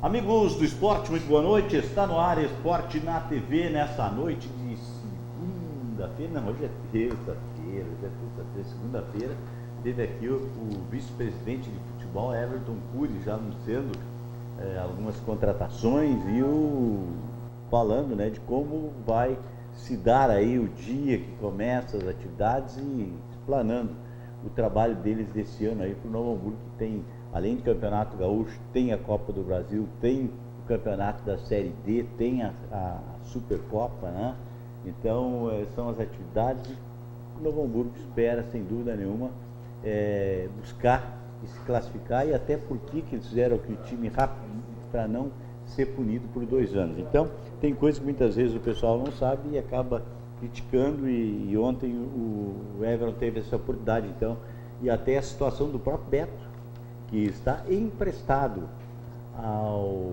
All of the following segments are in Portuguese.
Amigos do esporte, muito boa noite. Está no ar Esporte na TV nessa noite de segunda-feira. Não, hoje é terça-feira. Segunda-feira teve aqui o vice-presidente de futebol, Everton Cury, já anunciando algumas contratações e falando, né, de como vai se dar aí o dia que começa as atividades e explanando o trabalho deles desse ano aí para o Novo Hamburgo, que tem, além do Campeonato Gaúcho, tem a Copa do Brasil, tem o Campeonato da Série D, tem a Supercopa, né? Então, são as atividades que o Novo Hamburgo espera, sem dúvida nenhuma, buscar e se classificar, e até porque que eles fizeram aqui o time rápido para não ser punido por 2 anos. Então, tem coisas que muitas vezes o pessoal não sabe e acaba criticando, e ontem o Everton teve essa oportunidade, então, e até a situação do próprio Beto, que está emprestado ao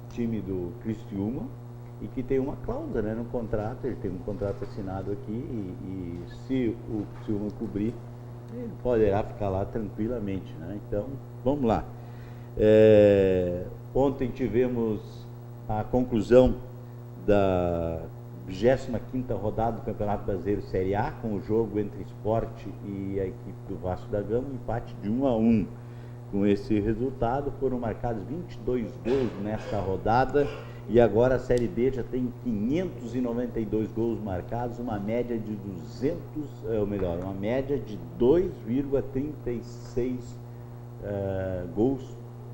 time do Criciúma e que tem uma cláusula, né, no contrato. Ele tem um contrato assinado aqui e se o Criciúma cobrir, ele poderá ficar lá tranquilamente, né? Então, vamos lá. Ontem tivemos a conclusão da 25ª rodada do Campeonato Brasileiro Série A, com o jogo entre Sport e a equipe do Vasco da Gama, um empate de 1-1. Com esse resultado, foram marcados 22 gols nesta rodada, e agora a Série B já tem 592 gols marcados, uma média de uma média de 2,36 gols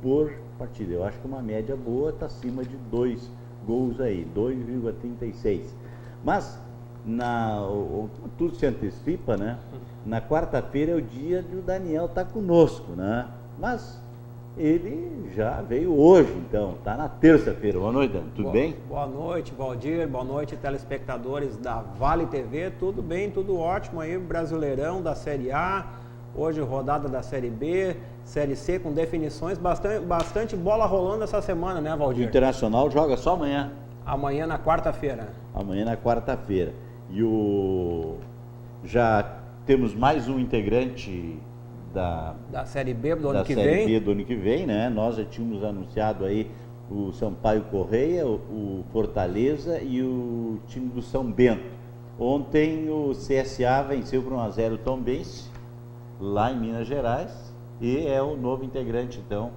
por partida. Eu acho que uma média boa está acima de 2 gols aí, 2,36. Mas tudo se antecipa, né? Na quarta-feira é o dia do Daniel estar conosco, né? Mas ele já veio hoje, então, está na terça-feira. Boa noite, Dan. Tudo bem? Boa noite, Valdir. Boa noite, telespectadores da Vale TV. Tudo bem, tudo ótimo aí, Brasileirão da Série A. Hoje, rodada da Série B, Série C, com definições. Bastante bola rolando essa semana, né, Valdir? O Internacional joga só amanhã. Amanhã, na quarta-feira. Amanhã, na quarta-feira. E já temos mais um integrante da Série B do ano que vem. Da Série B vem. do ano que vem, né? Nós já tínhamos anunciado aí o Sampaio Correia, o Fortaleza e o time do São Bento. Ontem o CSA venceu por 1-0 o Tombense, lá em Minas Gerais, e é o novo integrante, então,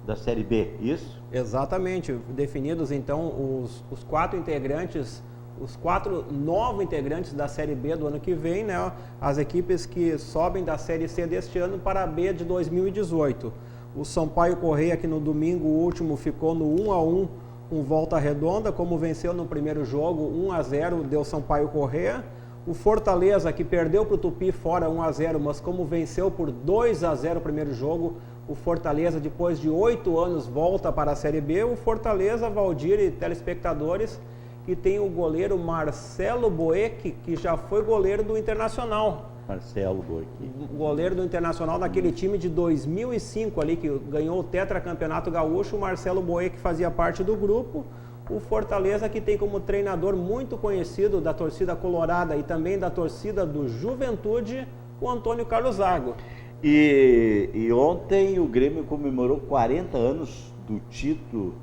da Série B, isso? Exatamente. Definidos, então, os 4 integrantes, os 4 novos integrantes da Série B do ano que vem, né? As equipes que sobem da Série C deste ano para a B de 2018. O Sampaio Correia, que no domingo último ficou no 1-1 com Volta Redonda, como venceu no primeiro jogo, 1-0 deu Sampaio Correia. O Fortaleza, que perdeu para o Tupi fora 1-0, mas como venceu por 2-0 o primeiro jogo, o Fortaleza, depois de 8 anos, volta para a Série B. O Fortaleza, Valdir e telespectadores, que tem o goleiro Marcelo Boeck, que já foi goleiro do Internacional. Marcelo Boeck. Goleiro do Internacional naquele time de 2005 ali, que ganhou o tetracampeonato gaúcho. O Marcelo Boeck fazia parte do grupo. O Fortaleza, que tem como treinador muito conhecido da torcida colorada e também da torcida do Juventude, o Antônio Carlos Zago. E ontem o Grêmio comemorou 40 anos do título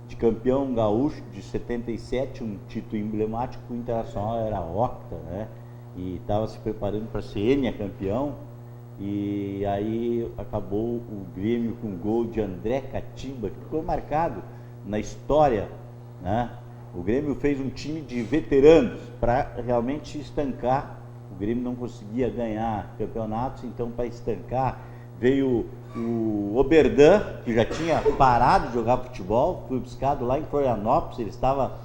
de campeão gaúcho de 77, um título emblemático. O Internacional era octa, né? E estava se preparando para ser campeão. E aí acabou o Grêmio com um gol de André Catimba, que ficou marcado na história, né? O Grêmio fez um time de veteranos para realmente estancar. O Grêmio não conseguia ganhar campeonatos, então para estancar veio o Oberdan, que já tinha parado de jogar futebol, foi buscado lá em Florianópolis. Ele estava,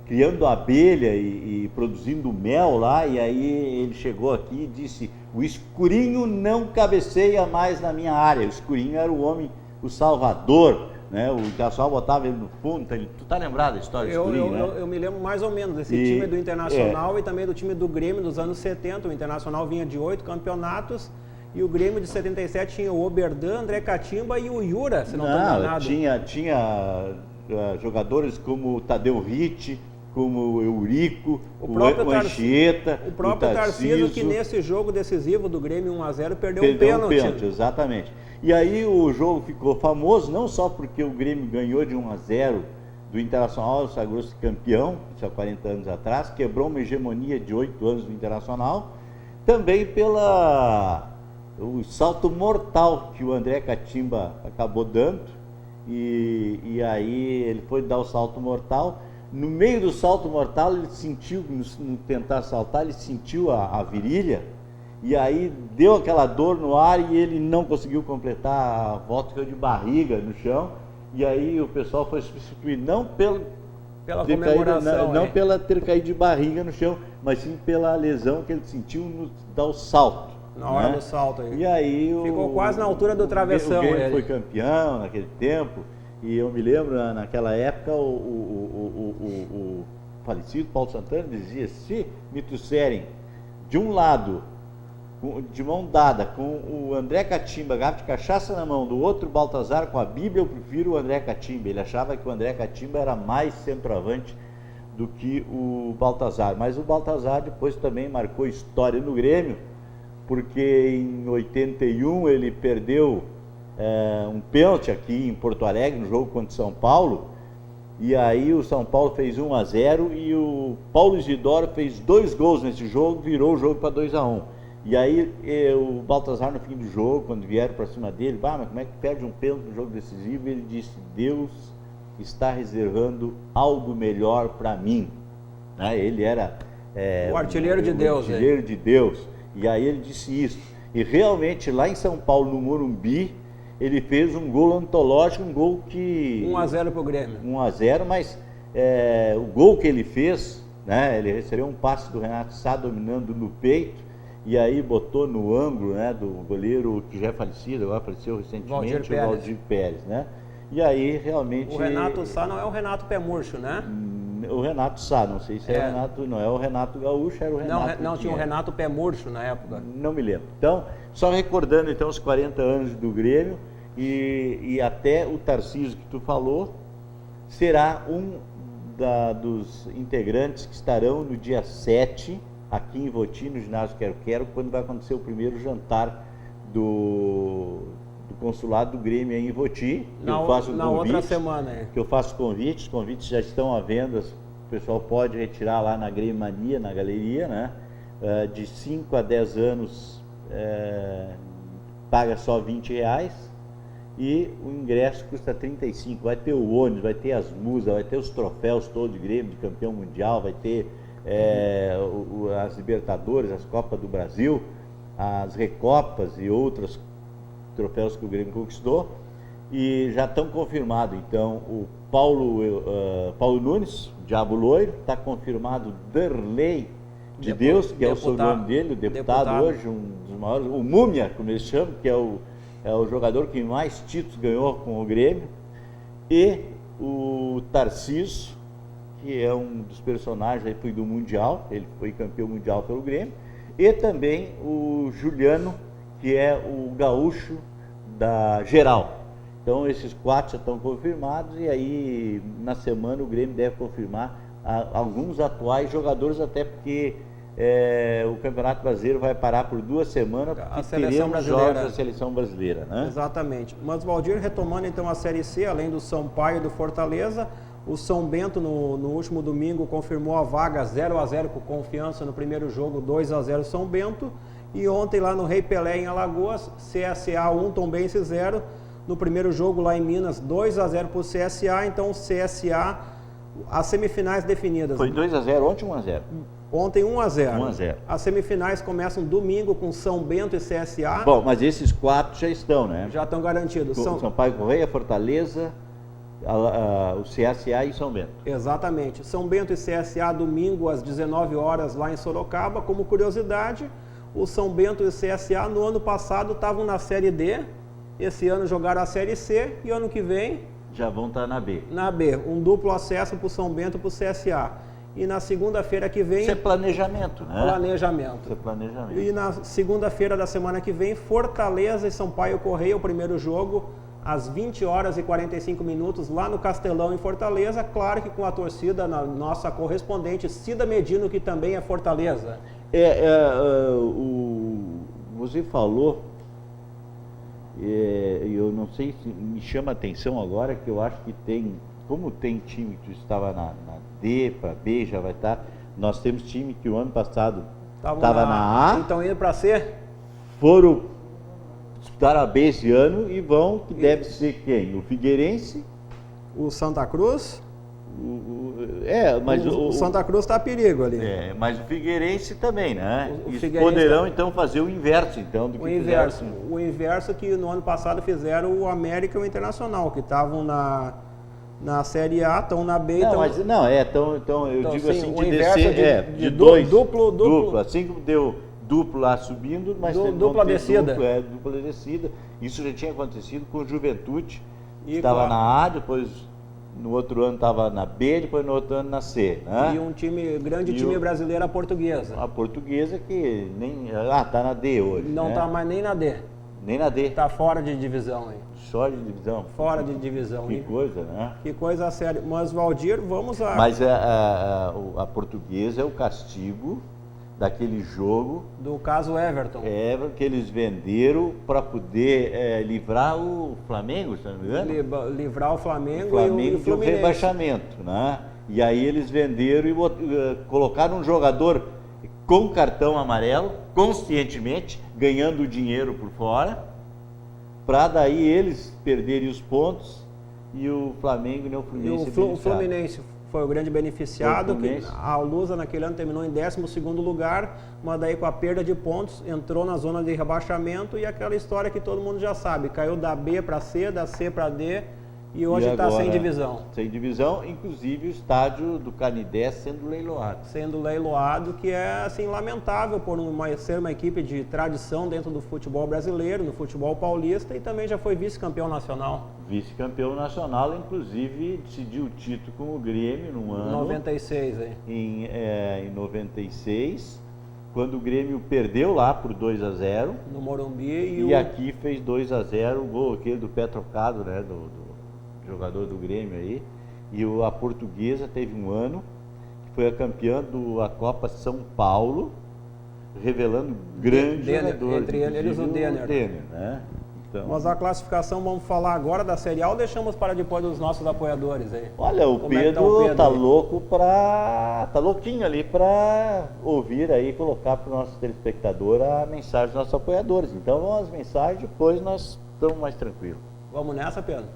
criando abelha e produzindo mel lá, e aí ele chegou aqui e disse: o Escurinho não cabeceia mais na minha área. O Escurinho era o homem, o salvador né? O Internacional botava ele no fundo, tu tá lembrado da história do Escurinho, né? Eu me lembro mais ou menos desse time do Internacional e também do time do Grêmio dos anos 70. O Internacional vinha de 8 campeonatos e o Grêmio de 77 tinha o Oberdan, André Catimba e o Yura, se não estou enganado. Tinha jogadores como o Tadeu Ritt, como o Eurico, o Anchieta, o próprio Tarcísio, que nesse jogo decisivo do Grêmio 1-0 perdeu um pênalti. Exatamente. E aí o jogo ficou famoso, não só porque o Grêmio ganhou de 1-0 do Internacional, sagrou-se campeão, isso há 40 anos atrás, quebrou uma hegemonia de 8 anos do Internacional, também o salto mortal que o André Catimba acabou dando, e aí ele foi dar o salto mortal. No meio do salto mortal, ele sentiu, no tentar saltar, ele sentiu a virilha, e aí deu aquela dor no ar e ele não conseguiu completar a volta, ficou de barriga no chão, e aí o pessoal foi substituir, não pela comemoração, não pela ter caído de barriga no chão, mas sim pela lesão que ele sentiu no dar o salto. Na hora do salto aí. E aí ficou quase na altura do travessão. O Grêmio foi campeão naquele tempo. E eu me lembro, naquela época, o falecido Paulo Santana dizia: se me trouxerem de um lado, de mão dada, com o André Catimba, garrafa de cachaça na mão, do outro Baltazar com a Bíblia, eu prefiro o André Catimba. Ele achava que o André Catimba era mais centroavante do que o Baltazar. Mas o Baltazar depois também marcou história no Grêmio, porque em 81 ele perdeu um pênalti aqui em Porto Alegre, no jogo contra o São Paulo, e aí o São Paulo fez 1-0 e o Paulo Isidoro fez 2 gols nesse jogo, virou o jogo para 2-1. E aí o Baltazar, no fim do jogo, quando vieram para cima dele, mas como é que perde um pênalti no jogo decisivo? Ele disse: Deus está reservando algo melhor para mim. Né? Ele era o artilheiro de Deus. O artilheiro de Deus. E aí ele disse isso. E realmente lá em São Paulo, no Morumbi, ele fez um gol antológico, um gol que... 1-0 para o Grêmio. 1-0, mas o gol que ele fez, né, ele recebeu um passe do Renato Sá dominando no peito, e aí botou no ângulo, né, do goleiro que já é falecido, agora faleceu recentemente, o Valdir Pérez, né? E aí realmente... O Renato Sá não é o Renato Pé Murcho, né? O Renato Sá, não sei se é o Renato, não é o Renato Gaúcho, era o Renato... Não, tinha o Renato Pé Murcho na época. Não me lembro. Então, só recordando então os 40 anos do Grêmio, e até o Tarcísio que tu falou, será um dos integrantes que estarão no dia 7, aqui em Voti, no ginásio Quero-Quero, quando vai acontecer o primeiro jantar do consulado do Grêmio aí em Voti. Outra semana. Que eu faço convites, os convites já estão à venda, o pessoal pode retirar lá na Grêmio Mania, na galeria, né? De 5 a 10 anos paga só R$20, e o ingresso custa 35. Vai ter o ônibus, vai ter as musas, vai ter os troféus todos de Grêmio, de campeão mundial, vai ter as Libertadores, as Copas do Brasil, as Recopas e outros troféus que o Grêmio conquistou, e já estão confirmados. Então o Paulo Nunes, o Diabo Loiro, está confirmado. Derlei de Deus, que é o sobrenome dele, o deputado hoje, um dos maiores, o Múmia, como eles chamam, que é o jogador que mais títulos ganhou com o Grêmio, e o Tarcísio, que é um dos personagens aí, foi do Mundial, ele foi campeão mundial pelo Grêmio, e também o Juliano, que é o gaúcho da geral. Então esses 4 já estão confirmados, e aí na semana o Grêmio deve confirmar alguns atuais jogadores, até porque o Campeonato Brasileiro vai parar por 2 semanas, porque teremos jogos da Seleção Brasileira, né? Exatamente. Mas, Valdir, retomando então a Série C, além do Sampaio e do Fortaleza, o São Bento no último domingo confirmou a vaga 0-0 com Confiança no primeiro jogo, 2-0 São Bento, e ontem lá no Rei Pelé em Alagoas, CSA 1, Tombense 0, no primeiro jogo lá em Minas, 2-0 para o CSA, então o CSA, as semifinais definidas. Foi 2-0 ontem, 1-0? Ontem 1-0. 1-0. As semifinais começam domingo com São Bento e CSA. Bom, mas esses 4 já estão, né? Já estão garantidos. Sampaio Correia, Fortaleza, o CSA e São Bento. Exatamente. São Bento e CSA domingo às 19 horas lá em Sorocaba. Como curiosidade, o São Bento e o CSA no ano passado estavam na Série D, esse ano jogaram a Série C, e ano que vem já vão estar na B. Na B, um duplo acesso para o São Bento e para o CSA. E na segunda-feira que vem... Isso é planejamento, né? Planejamento. Isso é planejamento. E na segunda-feira da semana que vem, Fortaleza e Sampaio Correia, o primeiro jogo, às 20 horas e 45 minutos, lá no Castelão, em Fortaleza. Claro que com a torcida, na nossa correspondente, Cida Medino, que também é Fortaleza. Você falou, eu não sei se me chama a atenção agora, que eu acho que tem, como tem time que estava na D para B, já vai estar, nós temos time que o ano passado estava na A, então indo para C, foram disputar a B esse ano e vão, que deve ser quem? O Figueirense? O Santa Cruz? Mas o Santa Cruz está a perigo ali. Mas o Figueirense também, né? Eles Figueirense poderão então fazer o inverso, então, do que o inverso que no ano passado fizeram o América e o Internacional, que estavam na Série A, estão na B. Então eu digo sim, assim, o de inverso descer de dois, duplo, assim como deu duplo lá subindo, mas dupla descida. Dupla descida. Isso já tinha acontecido com o Juventude, E estava na A, depois no outro ano estava na B, depois no outro ano na C, né? E um grande time brasileiro, a Portuguesa. A Portuguesa que nem... tá na D hoje, não né? tá mais nem na D. Nem na D. Tá fora de divisão aí. Só de divisão? Fora de divisão. Que coisa, né? Que coisa séria. Mas, Valdir, vamos a... Mas a Portuguesa é o castigo daquele jogo... Do caso Everton. Que eles venderam para poder livrar o Flamengo, se não me engano? Livrar o Flamengo e o Fluminense. Do rebaixamento, né? E aí eles venderam e colocaram um jogador com cartão amarelo, conscientemente, ganhando dinheiro por fora, para daí eles perderem os pontos e o Flamengo e o Fluminense. O Fluminense foi o grande beneficiado, que a Lusa naquele ano terminou em 12º lugar, mas daí com a perda de pontos entrou na zona de rebaixamento e aquela história que todo mundo já sabe, caiu da B para C, da C para D e hoje está sem divisão. Sem divisão, inclusive o estádio do Canidé sendo leiloado. Sendo leiloado, que é assim lamentável por ser uma equipe de tradição dentro do futebol brasileiro, no futebol paulista, e também já foi vice-campeão nacional. Vice-campeão nacional, inclusive decidiu o título com o Grêmio no ano... 96, aí. Em 96, quando o Grêmio perdeu lá por 2-0. No Morumbi. E aqui fez 2-0, o gol aquele do pé trocado, né, do jogador do Grêmio aí. E a Portuguesa teve um ano que foi a campeã da Copa São Paulo, revelando grande jogador. Entre eles o Denner. Né? Então, mas a classificação, vamos falar agora da Série A ou deixamos para depois dos nossos apoiadores aí? Olha, o Pedro tá louco tá louquinho ali para ouvir aí, colocar para o nosso telespectador a mensagem dos nossos apoiadores. Então vamos às mensagens, depois nós estamos mais tranquilos. Vamos nessa, Pedro?